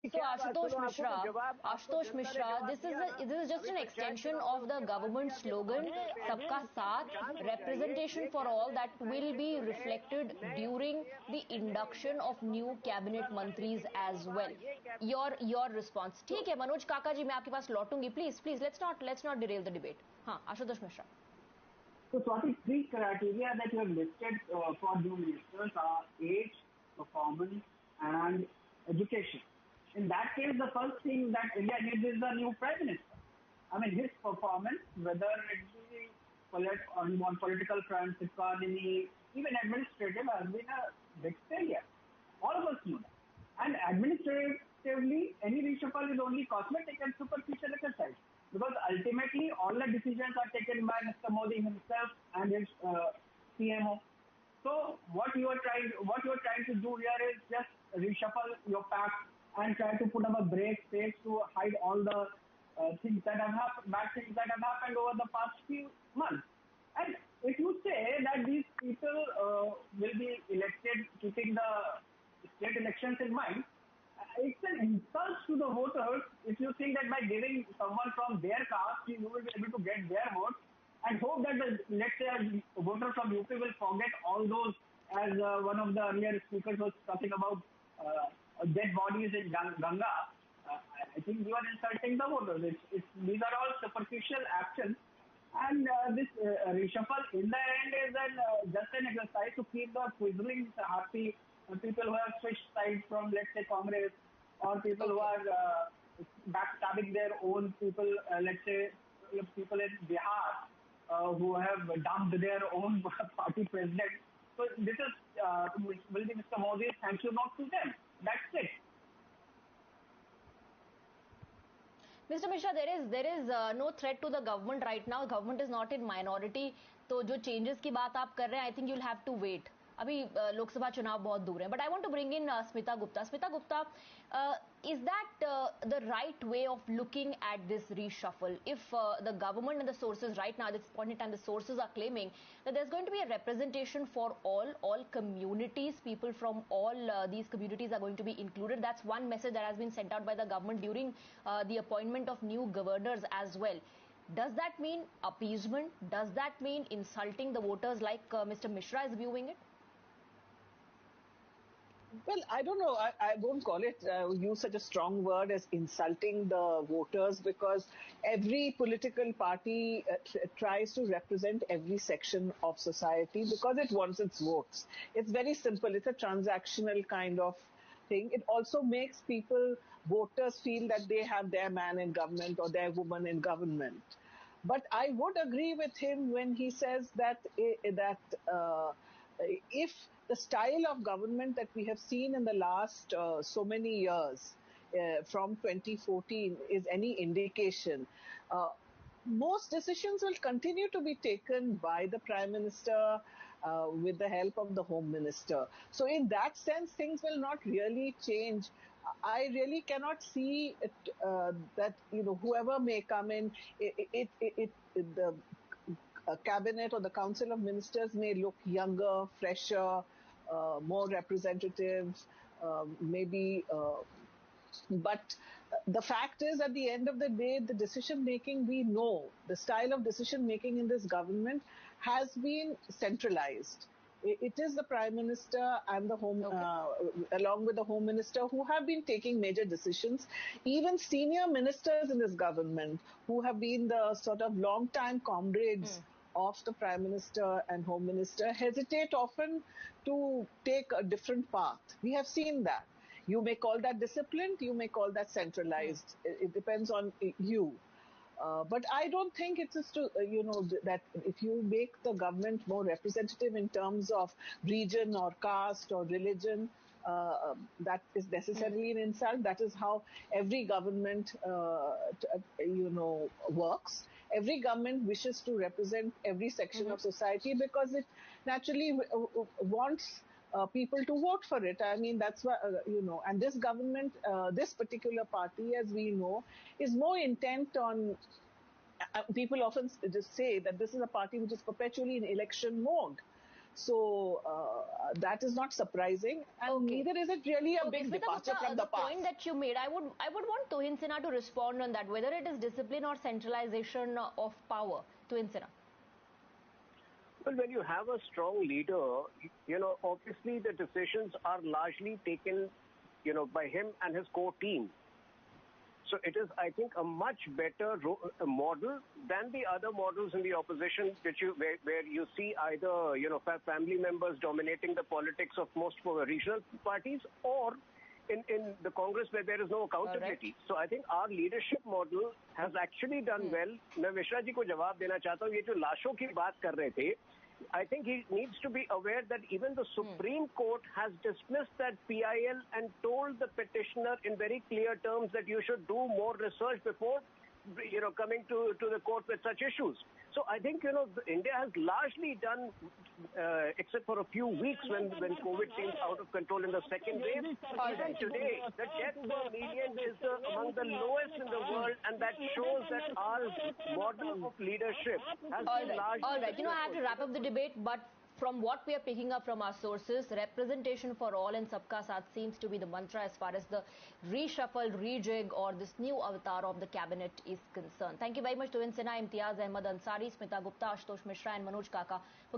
So क्या बात, Ashutosh सुनो, आपको Mishra, तो जवाब, आपको Ashutosh जनता ने Mishra, जवाब this is दिया ना। just अभी an तो शायद extension चुनाव of the होंगे, बाद में government आके slogan बदमाशी करते हैं। "Sabka Saath," शांत हो जाइए। representation ये for all cabinet that will assignment be जो है, reflected नए during the induction of new cabinet mantris as well. Your response. ठीक है मनोज काका जी, मैं आपके पास लौटूंगी. Please let's not derail the debate. हाँ Ashutosh Mishra. So, Swati, three criteria that you have listed for new ministers are age, performance, and education. In that case, the first thing that India needs is a new prime minister. I mean, his performance, whether it be on political fronts, economy, even administrative, has been a big failure. All of us know that. And administratively, any reshuffle is only cosmetic and superficial exercise. Because ultimately, all the decisions are taken by Mr. Modi himself and his CMO. So what you are trying to do here is just reshuffle your pack and try to put up a brave face to hide all the things that have happened, bad things that have happened over the past few months. And if you say that these people will be elected keeping the state elections in mind, it's an insult to the voters if you think that by giving someone from their caste, you will be able to get their vote and hope that let's say a voter from UP will forget all those, as one of the earlier speakers was talking about dead bodies in Ganga. I think you are insulting the voters. These are all superficial actions. And this reshuffle in the end is just an exercise to keep the quisling happy. People who have switched sides from, let's say, Congress, or people who are backstabbing their own people, let's say, people in Bihar who have dumped their own party president. So this is will be Mr. Modi's thank you note to them. That's it. Mr. Mishra, there is no threat to the government right now. Government is not in minority. तो जो changes की बात आप कर रहे हैं, I think you'll have to wait. अभी लोकसभा चुनाव बहुत दूर है. But I want to bring in Smita Gupta. Smita Gupta, is that the right way of looking at this reshuffle? If the government and the sources right now at this point in time, the sources are claiming that there's going to be a representation for all communities, people from all these communities are going to be included. That's one message that has been sent out by the government during the appointment of new governors as well. Does that mean appeasement? Does that mean insulting the voters like Mr. Mishra is viewing it? Well, I don't know. I won't call it, use such a strong word as insulting the voters, because every political party tries to represent every section of society because it wants its votes. It's very simple. It's a transactional kind of thing. It also makes voters feel that they have their man in government or their woman in government. But I would agree with him when he says that if the style of government that we have seen in the last so many years from 2014 is any indication, most decisions will continue to be taken by the Prime Minister with the help of the Home Minister. So in that sense, things will not really change. I really cannot see it, that, whoever may come in, the cabinet or the council of ministers may look younger, fresher, more representative, maybe. But the fact is, at the end of the day, the decision making, we know the style of decision making in this government has been centralized. It is the Prime Minister and the Home, along with the Home Minister, who have been taking major decisions. Even senior ministers in this government, who have been the sort of long-time comrades of the Prime Minister and Home Minister, hesitate often to take a different path. We have seen that. You may call that disciplined, you may call that centralized. It depends on you. But I don't think it is that if you make the government more representative in terms of region or caste or religion, that is necessarily an insult. That is how every government, works. Every government wishes to represent every section of society because it naturally wants people to vote for it. I mean, that's why, and this government, this particular party, as we know, is more intent on, people often just say that this is a party which is perpetually in election mode. So that is not surprising, and neither is it really a big departure from the past. The point that you made, I would want Tuhin Sinha to respond on that, whether it is discipline or centralization of power. Tuhin Sinha. Well, when you have a strong leader, obviously the decisions are largely taken, by him and his core team. So it is, I think, a much better model than the other models in the opposition, where you see either, family members dominating the politics of most regional parties, or in the Congress where there is no accountability. Right. So I think our leadership model has actually done well. मैं मिश्रा जी को जवाब देना चाहता हूँ, ये जो लाशों की बात कर रहे थे, I think he needs to be aware that even the Supreme Court has dismissed that PIL and told the petitioner in very clear terms that you should do more research before, coming to the court with such issues. So I think, India has largely done, except for a few weeks when COVID seemed out of control in the second wave. Even today, the death per million is among the lowest in the world, and that shows that our model of leadership has been largely... All right, I have to wrap up the debate, but from what we are picking up from our sources, representation for all and Sabka Saath seems to be the mantra as far as the reshuffle, rejig or this new avatar of the cabinet is concerned. Thank you very much to Tuhin Sinha, Imtiaz Ahmed Ansari, Smita Gupta, Ashutosh Mishra and Manoj Kaka.